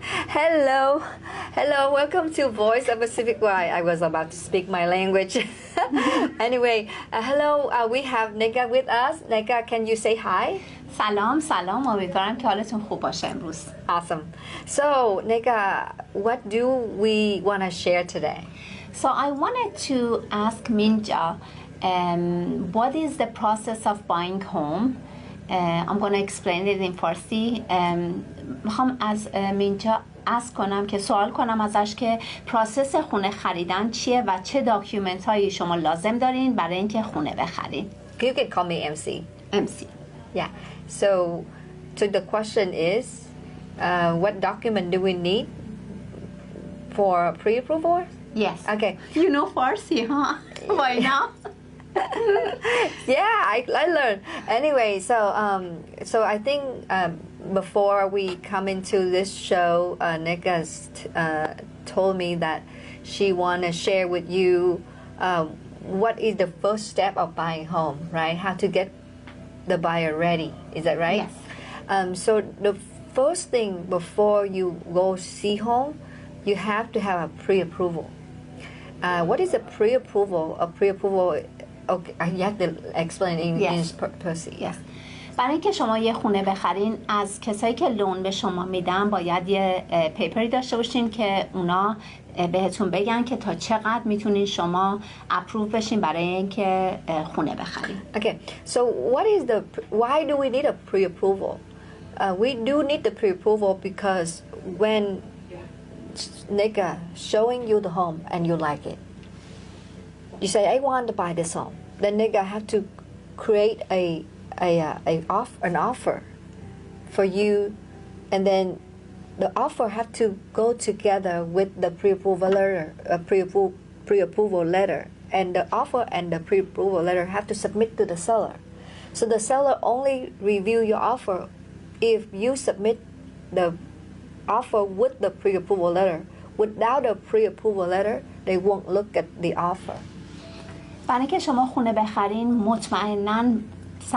Hello, hello, welcome to Voice of Pacificwide. I was about to speak my language. Anyway, hello, we have Negar with us. Negar, can you say hi? سلام امیدوارم که حالتون خوب باشه امروز. Awesome. So, Negar, what do we want to share today? So I wanted to ask Minja, what is the process of buying home? I'm going to explain it in Farsi. میخوام از مینجا سوال کنم ازش که پروسس خونه خریدن چیه و چه داکیومنت هایی شما لازم دارین برای اینکه خونه بخرین. You can call me MC. MC. Yeah. So the question is, what document do we need for pre-approval? Yes. Okay. You know Farsi, huh? Why now? Yeah, I learned. Anyway, so I think before we come into this show, Negar told me that she want to share with you what is the first step of buying home, right? How to get the buyer ready. Is that right? Yes. So the first thing before you go see home, you have to have a pre-approval. What is a pre-approval? A pre-approval, okay, you have to explain in Percy. Yes. برای اینکه شما یه خونه بخرین از کسایی که لون به شما میدن باید یه پیپری داشته باشین که اونا بهتون بگن که تا چقدر میتونین شما اپروو بشین برای اینکه خونه بخرین. Okay, so why do we need a pre-approval? We do need the pre-approval because when Negar showing you the home and you like it, you say, I want to buy this home. Then Negar have to create an offer for you, and then the offer have to go together with the pre-approval letter, and the offer and the pre-approval letter have to submit to the seller. So the seller only review your offer if you submit the offer with the pre-approval letter. Without a pre-approval letter, they won't look at the offer. برای که شما خونه بخرین مطمئناً 100%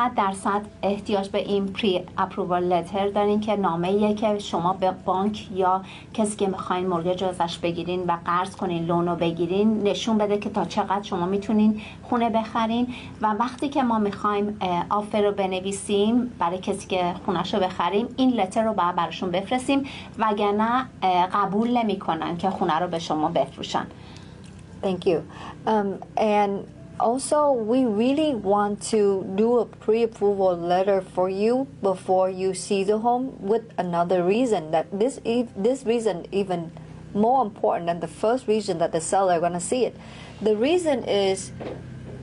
احتیاج به این پری اپرووال لتر دارین که نامه‌ایه که شما به بانک یا کسی که میخواین مورگج ازش بگیرین و قرض کنین لون رو بگیرین نشون بده که تا چقدر شما میتونین خونه بخرین و وقتی که ما میخوایم آفر رو بنویسیم برای کسی که خونه‌شو بخریم این لتر رو باید براشون بفرستیم وگرنه قبول نمیکنن که خونه رو به شما بفروشن. Thank you. And also, we really want to do a pre-approval letter for you before you see the home with another reason that this reason even more important than the first reason that the seller going to see it. The reason is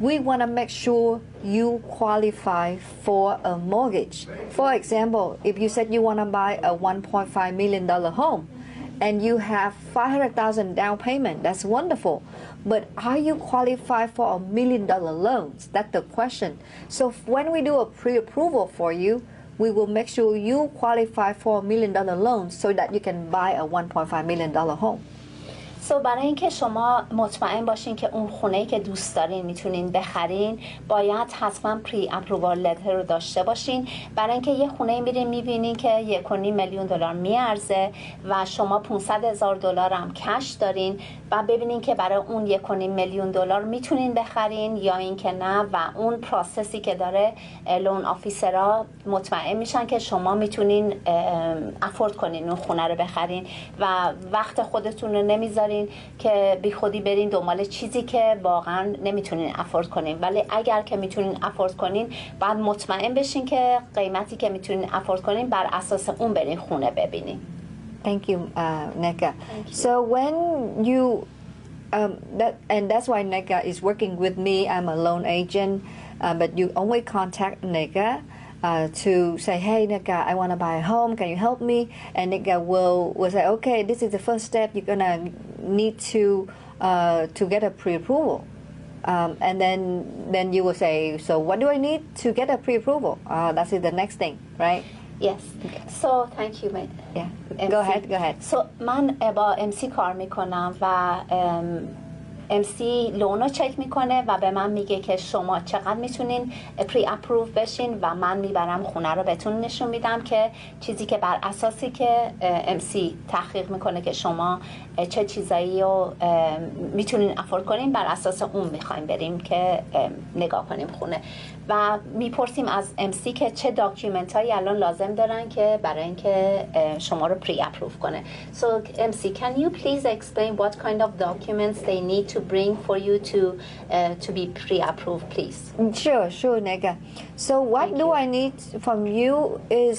we want to make sure you qualify for a mortgage. For example, if you said you want to buy a $1.5 million home and you have $500,000 down payment, that's wonderful. But are you qualified for $1 million loans? That's the question. So when we do a pre-approval for you, we will make sure you qualify for $1 million loan so that you can buy a $1.5 million home. برای اینکه شما مطمئن باشین که اون خونه‌ای که دوست دارین میتونین بخرین باید حتما پری اپرووال لتر رو داشته باشین برای اینکه یه خونه میرین میبینین که $1.5 میلیون میارزه و شما $500,000 هم کش دارین و ببینین که برای اون $1.5 میلیون میتونین بخرین یا اینکه نه و اون پروسسی که داره لون آفیسرها مطمئن میشن که شما میتونین افورد کنین اون خونه رو بخرین و وقت خودتون رو نمیذارین که بی خودی برین دنبال چیزی که واقعا نمیتونین افورد کنین ولی اگر که میتونین افورد کنین بعد مطمئن بشین که قیمتی که میتونین افورد کنین بر اساس اون برین خونه ببینین. Thank you, Negar. So when you that's why Negar is working with me. I'm a loan agent, but you only contact Negar to say, hey, Negar, I want to buy a home. Can you help me? And Negar will say, okay, this is the first step. You're gonna need to get a pre-approval. And then you will say, so what do I need to get a pre-approval? That's the next thing, right? Yes. So thank you, man. Yeah. MC. Go ahead. So من با MC کار میکنم و MC لون رو چک میکنه و به من میگه که شما چقدر میتونین پری اپروو بشین و من میبرم خونه رو بهتون نشون میدم که چیزی که بر اساسی که MC تحقیق میکنه که شما چه چیزایی رو میتونین افورد کنین، بر اساس اون میخوایم بریم که نگاه کنیم خونه و میپرسیم از MC که چه داکیومنت هایی الان لازم دارن که برای اینکه شما رو پری اپروو کنه. So MC, can you please explain what kind of documents they need to bring for you to be pre-approved, please? Sure, Negar. So what do I need from you is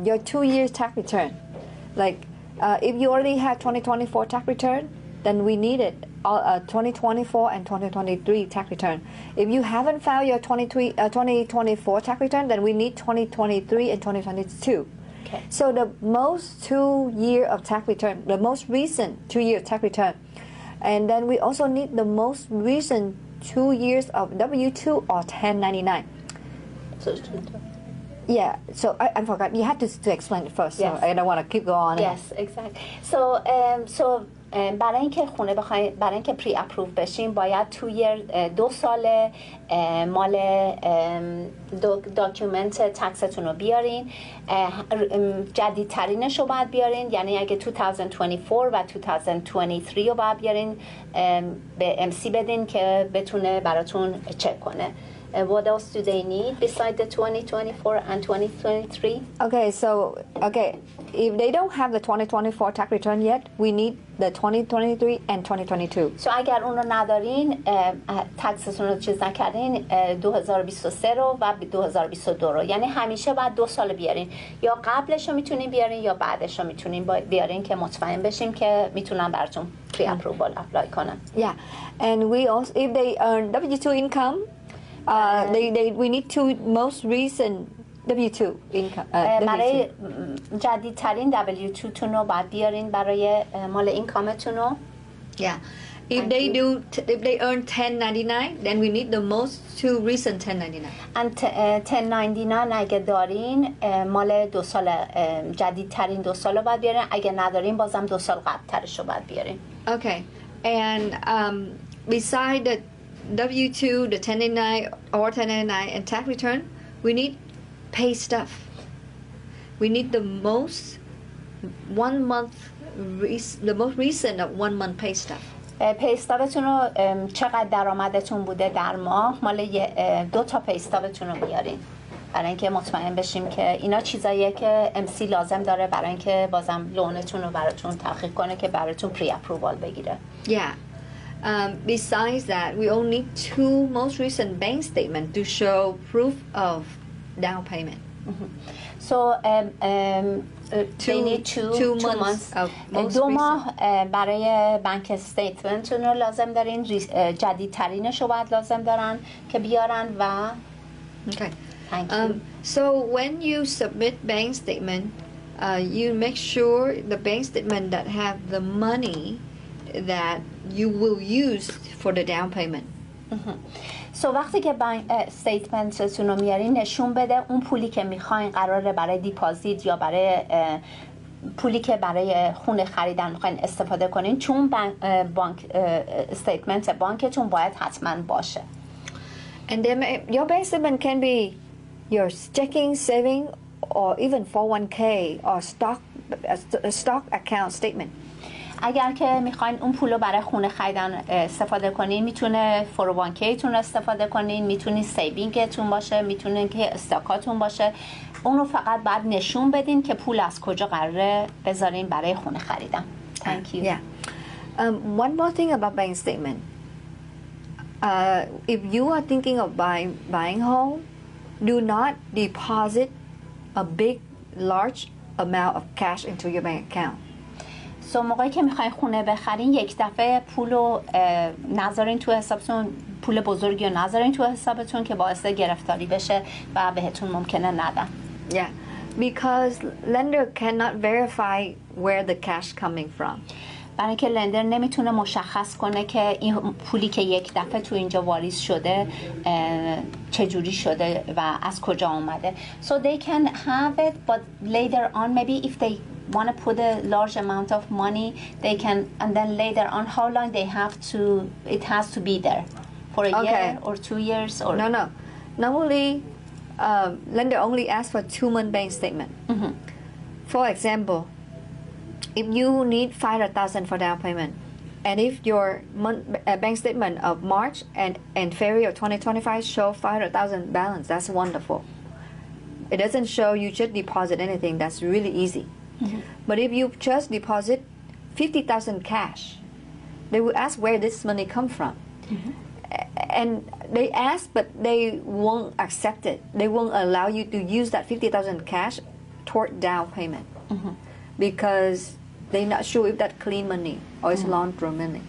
your 2-year tax return. Like if you already have 2024 tax return, then we need it. 2024 and 2023 tax return. If you haven't filed your 2024 tax return, then we need 2023 and 2022. Okay. So the most 2-year of tax return, the most recent 2-year tax return, and then we also need the most recent 2 years of W-2 or 1099. So, Yeah, so I forgot. You had to explain it first. Yes. So I don't want to keep going. yes, exactly. So برای اینکه خونه بخواید، برای اینکه پری اپروو بشیم باید توی 2 سال مال داکیومنت تکستون رو بیارین، جدیدترینش رو باید بیارین، یعنی اگه 2024 و 2023 رو باید بیارین به MC بدین که بتونه براتون چک کنه. What else do they need besides the 2024 and 2023? Okay, if they don't have the 2024 tax return yet, we need the 2023 and 2022. So اگر اون رو ندارین، تکستون رو چیز نکردین، 2023 رو و 2022 رو، یعنی همیشه باید 2 سال بیارین، یا قبلش رو میتونین بیارین یا بعدش رو میتونین بیارین که مطمئن بشیم که میتونن براتون پری اپرووال اپلای کنن. Yeah, and we also, if they earn W-2 income, we need to most recent W-2 income. برای جدیدترین W-2 تون رو باید بیارین برای مال اینکامتون رو. Yeah. If they earn 1099, then we need the most 2 recent 1099. And 1099 اگه دارین مال 2 سال جدیدترین 2 سال رو باید بیارین، اگه ندارین بازم 2 سال قبل ترش رو باید بیارین. Okay. And beside the W-2, the 1099 or 1099 and tax return, we need pay stuff. We need the most recent of 1 month pay stuff. پیستابتون رو چقدر درآمدتون بوده در ماه، مال 2 تا پیستابتون رو بیارین برای اینکه مطمئن بشیم که اینا چیزاییه که MC لازم داره برای اینکه بازم لونتون رو براتون تحقیق کنه که براتون پری اپرووال بگیره. Yeah. Besides that, we only need 2 most recent bank statements to show proof of down payment. So they need 2 months of most 2 ماه برای بانک استیتمنتون رو لازم دارین، جدیدترینش رو باید لازم دارن که بیارن و Okay. Thank you. So when you submit bank statement, you make sure the bank statement that have the money that you will use for the down payment. So وقتی که بانک استیتمنتتون رو میارین نشون بده اون پولی که میخواین قراره برای دیپازیت یا برای پولی که برای خونه خریدن میخواین استفاده کنین، چون بانک استیتمنت بانکتون باید حتما باشه. And then your bank statement can be your checking, saving, or even 401k or stock account statement. اگر که میخواین اون پول رو برای خونه خریدن استفاده کنین، میتونه 401k تون استفاده کنین، میتونه سیوینگتون باشه، میتونه که استاکاتون باشه. اون رو فقط بعد نشون بدین که پول از کجا قراره بذارین برای خونه خریدن. Thank you. Yeah. One more thing about bank statement. If you are thinking of buying home, do not deposit a large amount of cash into your bank account. So موقعی که میخواین خونه بخرین یک دفعه پول رو نذارین تو حسابتون، پول بزرگی رو نذارین تو حسابتون که باعث گرفتاری بشه و بهتون ممکنه ندن. Yeah, because lender cannot verify where the cash coming from. برای اینکه لندر نمیتونه مشخص کنه که این پولی که یک دفعه تو اینجا واریز شده چجوری شده و از کجا آمده. So they can have it, but later on maybe if they want to put a large amount of money, they can, and then later on, how long they have to, it has to be there for a year or 2 years or no. Normally, lender only asks for 2-month bank statement. For example, if you need 500,000 for down payment, and if your bank statement of March and February of 2025 show 500,000 balance, that's wonderful. It doesn't show you just deposit anything. That's really easy. But if you just deposit 50,000 cash, they will ask where this money come from. And they ask, but they won't accept it. They won't allow you to use that 50,000 cash toward down payment because they're not sure if that clean money or it's laundry money.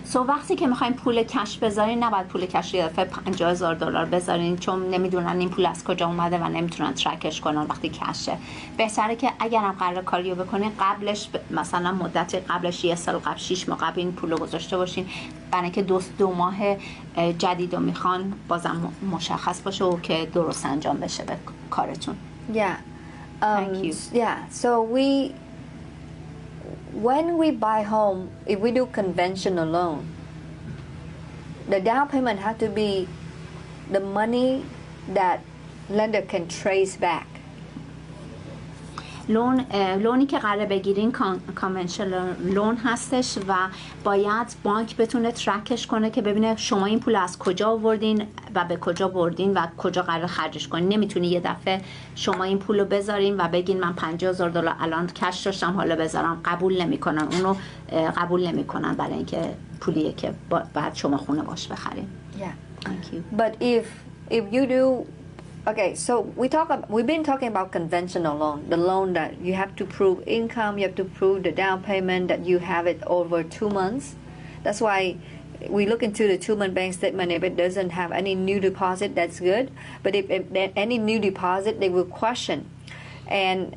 سو وقتی که میخوایم پول کش بذارین نباید پول کش رو دفعه $50,000 بذارین چون نمیدونن این پول از کجا اومده و نمیتونن ترکش کنن وقتی کشه. بهتره که اگرم قرار کاریو بکنین قبلش مثلا مدت قبلش 1 سال قبل 6 ماه قبل این پول رو گذاشته باشین برای اینکه 2 ماه جدید رو میخوان بازم مشخص باشه و که درست انجام بشه به کارتون. Thank you. So when we buy home, if we do conventional loan, the down payment has to be the money that lender can trace back. لونی که قراره بگیرین کانونشنال لون هستش و باید بانک بتونه ترکش کنه که ببینه شما این پول از کجا آوردین و به کجا بردین و کجا قراره خرجش کنین. نمیتونی یه دفعه شما این پول رو بذارین و بگین من $50,000 الان کش داشتم حالا بذارم. قبول نمیکنن اونو، قبول nemikonن برای اینکه پولیه که باید شما خونه باش بخرین. Thank you. But if you do Okay, so we've been talking about conventional loan, the loan that you have to prove income, you have to prove the down payment, that you have it over 2 months. That's why we look into the 2-month bank statement. If it doesn't have any new deposit, that's good. But if any new deposit, they will question. And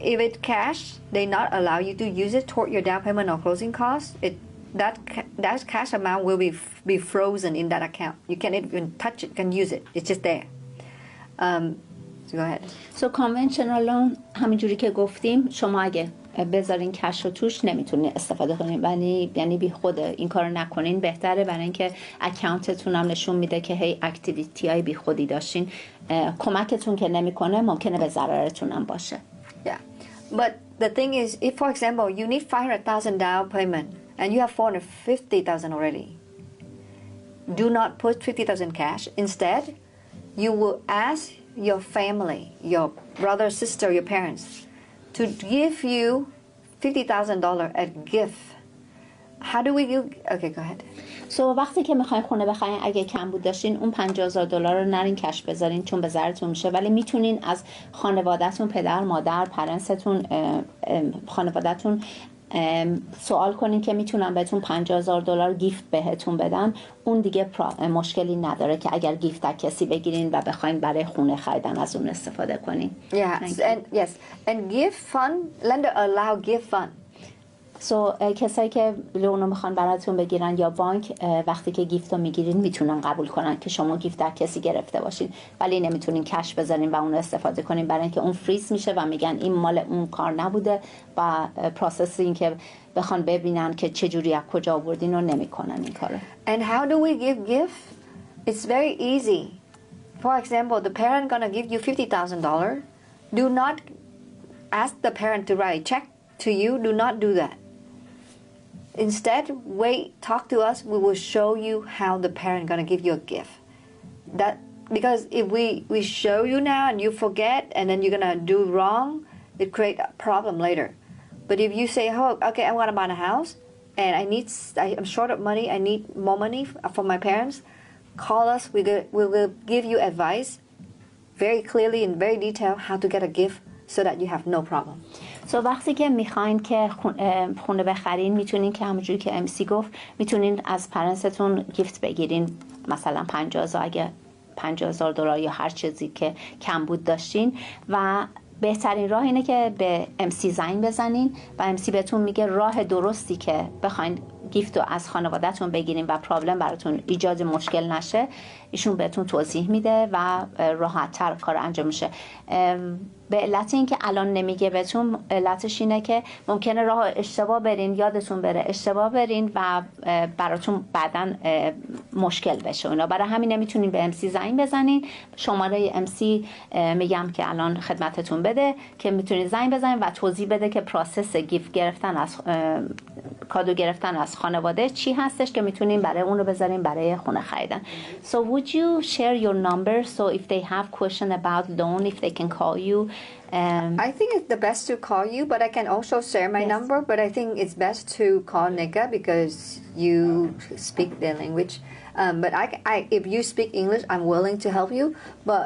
if it's cash, they not allow you to use it toward your down payment or closing costs. That cash amount will be frozen in that account. You can't even touch it, can use it. It's just there. So go ahead. So conventional loan همینجوری که گفتیم شما اگه بذارین کش رو توش نمیتونین استفاده کنین، ولی یعنی بی خود این کارو نکنین بهتره برای اینکه اکانتتون هم نشون میده که هی اکتیویتی های بی خودی داشتین. کمکتون که نمیکنه ممکنه به ضررتون هم باشه. But the thing is, if for example you need 500,000 down payment and you have 450,000 already, do not put 50,000 cash. Instead, you will ask your family, your brother, sister, your parents, to give you $50,000 as gift. How do we give? Okay, go ahead. So وقتی که میخواین خونه بخرین اگه کم بود داشتین اون $50,000 رو نرین کش بذارین چون به ضررتون میشه، ولی میتونین از خانواده‌تون، پدر، مادر، پرنستون، خانواده‌تون سوال کنین که میتونن بهتون $50,000 گیفت بهتون بدن. اون دیگه مشکلی نداره که اگر گیفت از کسی بگیرین و بخواین برای خونه خریدن از اون استفاده کنین. And gift fund, lender allow gift fund. کسایی که لونو میخوان براتون بگیرن یا بانک وقتی که گیفت رو میگیرین میتونن قبول کنن که شما گیفت از کسی گرفته باشین، ولی نمیتونین کش بذارین و اون استفاده کنین برای اینکه اون فریز میشه و میگن این مال اون کار نبوده و پروسس این که بخوان ببینن که چه جوری از کجا آوردین رو نمیکنن این کارو. And how do we give gift? It's very easy. For example, the parent gonna give you $50,000. Do not ask the parent to write a check to you. Do not do that. Instead, wait, talk to us. We will show you how the parent gonna give you a gift. That because if we show you now and you forget and then you're gonna do wrong, it create a problem later. But if you say, "Oh, okay, I want to buy a house and I'm short of money. I need more money for my parents," call us. We will give you advice very clearly and very detailed how to get a gift so that you have no problem. وقتی که میخواین که خونه بخرین میتونین که همونجوری که امسی گفت میتونین از پرنستون گیفت بگیرین، مثلا $50,000 اگه $50,000 یا هر چیزی که کم بود داشتین، و بهترین راه اینه که به امسی زنگ بزنین و امسی بهتون میگه راه درستی که بخواین گیفت رو از خانواده‌تون بگیرین و پرابلم براتون ایجاد مشکل نشه ایشون بهتون توضیح میده و راحت‌تر کار انجام میشه. به علت اینکه الان نمیگه بهتون، علتش اینه که ممکنه راه اشتباه برین، یادتون بره اشتباه برین و براتون بعداً مشکل بشه اونا. برای همین نمیتونین به امسی زنگ بزنین. شماره امسی میگم که الان خدمتتون بده که میتونین زنگ بزنین و توضیح بده که پروسس گیفت گرفتن از کادو گرفتن از خانواده چی هستش که میتونین برای اون رو بذارین برای خونه خریدن. So would you share your number so if they have question about loan if they can call you? I think it's the best to call you, but I can also share my number. But I think it's best to call Negar because you speak their language. But if you speak English, I'm willing to help you. But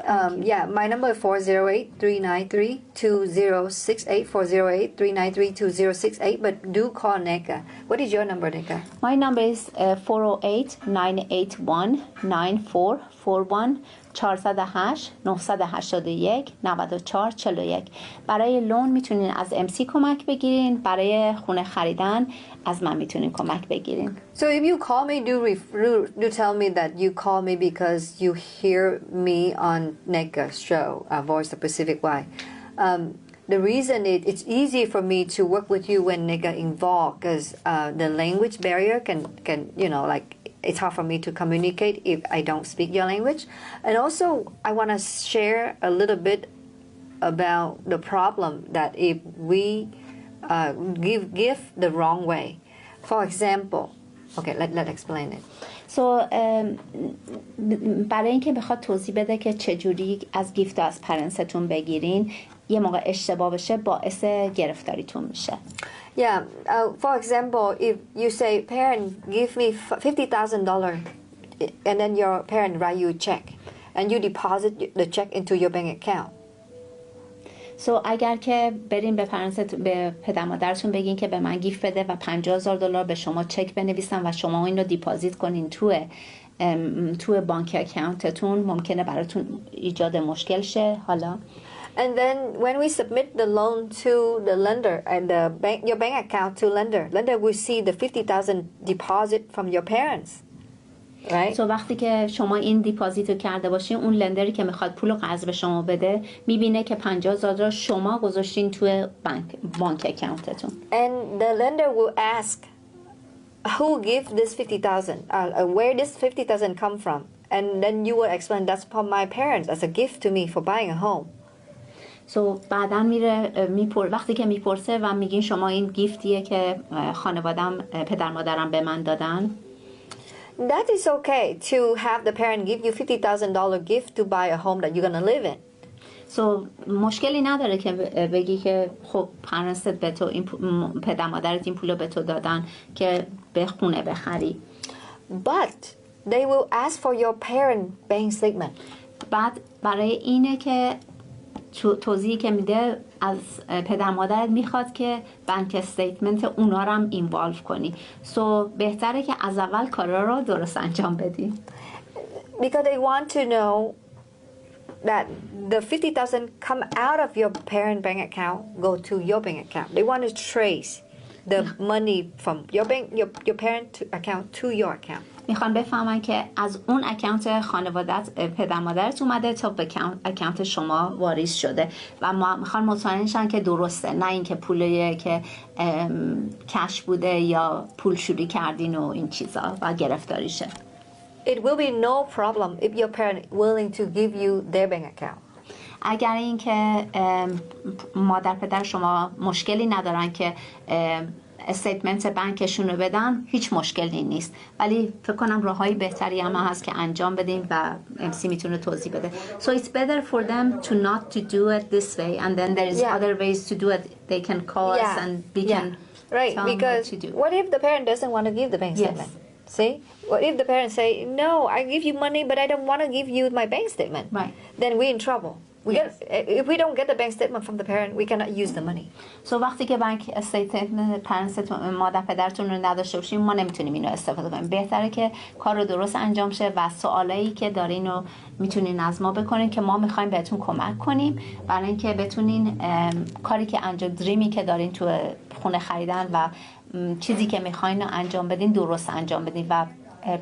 yeah, my number is 408-393-2068, 408-393-2068. But do call Negar. What is your number, Negar? My number is 408-981-9441. 408 981 94 41. برای لون میتونین از امسی کمک بگیرین، برای خونه خریدن از من میتونین کمک بگیرین. So if you call me, do tell me that you call me because you hear me on Negar's show, Voice of Pacificwide. The reason it's easy for me to work with you when Negar involved because the language barrier can like it's hard for me to communicate if I don't speak your language. And also, I want to share a little bit about the problem that if we give gift the wrong way. For example, okay, let's explain it. So برای اینکه بخواد توضیح بده که چجوری از گیفت از پرنستون بگیرین یه موقع اشتباه بشه باعث گرفتاریتون میشه. Yeah, for example, if you say, parent, give me $50,000, and then your parent write you a check, and you deposit the check into your bank account. So اگر که برین به پدر مادرتون بگین که به من گیفت بده و $50,000 به شما چک بنویسن و شما این رو دیپازیت کنین تو بانک اکانتتون، ممکنه براتون ایجاد مشکل شه. حالا And then when we submit the loan to the lender and your bank account to lender will see the $50,000 deposit from your parents, right? So وقتی که شما این دیپازیت رو کرده باشین، اون لندری که میخواد پول رو قرض به شما بده میبینه که $50,000 شما گذاشتین توی بانک اکانتتون. And the lender will ask who gave this $50,000, where this $50,000 come from, and then you will explain that's from my parents as a gift to me for buying a home. So بعداً وقتی که میپرسه و میگین شما این گیفتیه که خانوادم پدر مادرم به من دادن. That is okay to have the parent give you $50,000 gift to buy a home that you're gonna live in. So مشکلی نداره که بگی که خب پرنست به تو پدر مادرت این پولو به تو دادن که به خونه بخری. But they will ask for your parent bank statement. بعد برای اینه که توضیحی که میده از پدر مادرت میخواد که بانک استیتمنت اونا رو هم اینوالو کنی. سو بهتره که از اول کارا رو درست انجام بدی. Because they want to know that the $50,000 come out of your parent bank account go to your bank account. They want to trace the money from your parent account to your account. میخوان بفهمن که از اون اکانت خانوادت پدر مادرت اومده تا به اکانت شما واریز شده و میخوان مطمئن شن که درسته، نه اینکه پولیه که کش بوده یا پول شوری کردین و این چیزا و گرفتاریشه. It will be no problem if your parent willing to give you their bank account. اگر اینکه مادر پدر شما مشکلی ندارن که استیتمنت بانکشون رو بدن، هیچ مشکلی نیست، ولی فکر کنم راههای بهتری هم هست که انجام بدیم و امسی میتونه توضیح بده. So it's better for them to not to do it this way and then there is other ways to do it. They can call us and we can right, tell because them what to do. What if the parent doesn't want to give the bank statement? See? What if the parents say, no, I give you money but I don't want to give you my bank statement? Right. Then we're in trouble. If we don't get the bank statement from the parent, we cannot use the money. So وقتی که بانک استیتمنت پرنستون مادر پدرتون رو نداشته باشیم ما نمیتونیم اینو استفاده کنیم. بهتره که کار رو درست انجام شه و سوالایی که دارین رو میتونین از ما بکنین که ما میخوایم بهتون کمک کنیم برای اینکه بتونین کاری که دریمی که دارین تو خونه خریدن و چیزی که میخواین رو انجام بدین درست انجام بدین و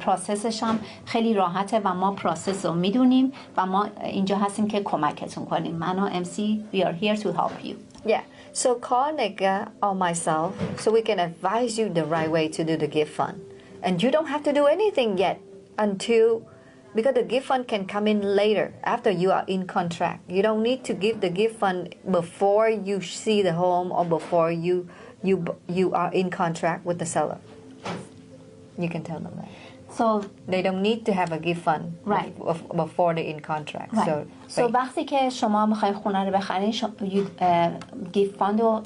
پروسسش هم خیلی راحته و ما پروسس رو میدونیم و ما اینجا هستیم که کمکتون کنیم. من و امسی we are here to help you. Yeah, so call Negar or myself so we can advise you the right way to do the gift fund. And you don't have to do anything yet until, because the gift fund can come in later after you are in contract. You don't need to give the gift fund before you see the home or before you are in contract with the seller. You can tell them that. So They don't need to have a gift fund Right. before they're in contract. right. So وقتی که شما میخواین خونه رو بخرین گیفت فاند رو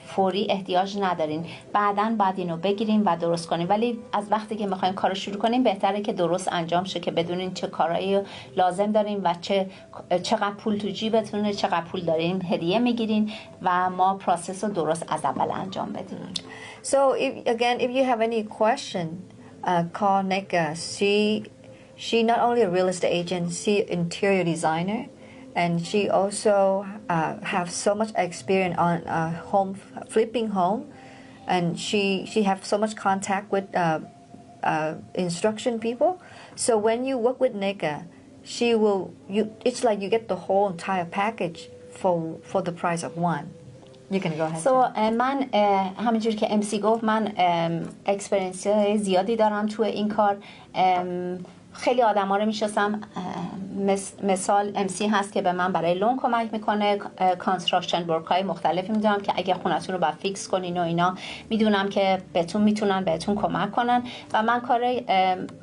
فوری احتیاج ندارین، بعداً بعد اینو بگیرین و درست کنین، ولی از وقتی که میخواین کارو شروع کنین بهتره که درست انجام شه که بدونین چه کارایی لازم دارین و چقدر پول تو جیبتونه، چقدر پول دارین هدیه میگیرین و ما پروسس رو درست از اول انجام بدیم. So if you have any question, call Negar. She not only a real estate agent, she interior designer, and she also have so much experience on home flipping home, and she have so much contact with instruction people. So when you work with Negar, it's like you get the whole entire package for the price of one. You can go ahead. So من همینجوری که امسی گفت من اکسپریانس زیادی دارم تو این کار. خیلی آدما رو میشناسم، مثال امسی هست که به من برای لون کمک میکنه، کانستراکشن ورک های مختلفی میدونم که اگه خونتون رو با فیکس کنین و اینا میدونم که میتونن بهتون کمک کنن و من کار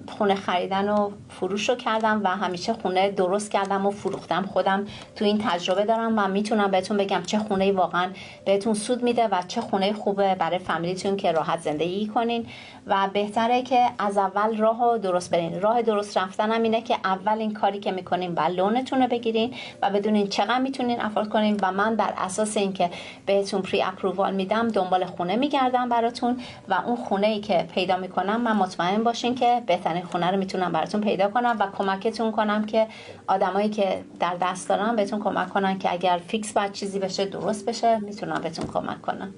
خونه خریدن و فروش رو کردم و همیشه خونه درست کردم و فروختم، خودم تو این تجربه دارم و میتونم بهتون بگم چه خونه واقعا بهتون سود میده و چه خونه خوبه برای فامیلیتون که راحت زندگی کنین و بهتره که از اول راهو درست برین. راه درست رفتن هم اینه که اول این کاری که میکنین و لونتون رو بگیرین و بدونین چقدر میتونین افورد کنین و من بر اساس اینکه بهتون پری اپرووال میدم دنبال خونه میگردم براتون و اون خونه ای که پیدا میکنم من مطمئن باشین که بهترین خونه رو میتونم براتون پیدا کنم و کمکتون کنم که آدمایی که در دست دارن بهتون کمک کنن که اگر فیکس بعد چیزی بشه درست بشه میتونم بهتون کمک کنم.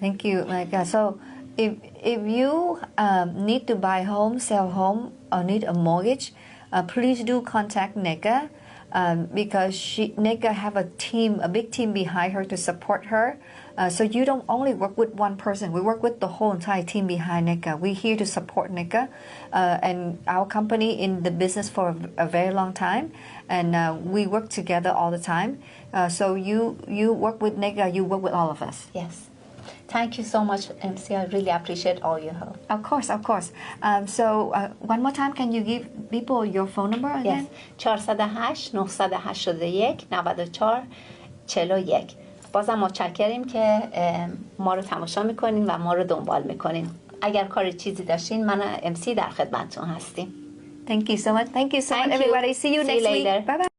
Thank you, Negar. So if you need to buy home, sell home, or need a mortgage, please do contact Negar because Negar have a big team behind her to support her. So you don't only work with one person. We work with the whole entire team behind Negar. We're here to support Negar and our company in the business for a very long time, and we work together all the time. So you work with Negar, you work with all of us. Yes. Thank you so much, MC. I really appreciate all your help. Of course, of course. So one more time, can you give people your phone number again? Yes. 408 981 94 41. بازم متشکریم که ما رو تماشا میکنین و ما رو دنبال میکنین. اگر کار چیزی داشتین من MC در خدمتتون هستیم. Thank you so much. Thank you so much, everybody. See you next week. Bye bye.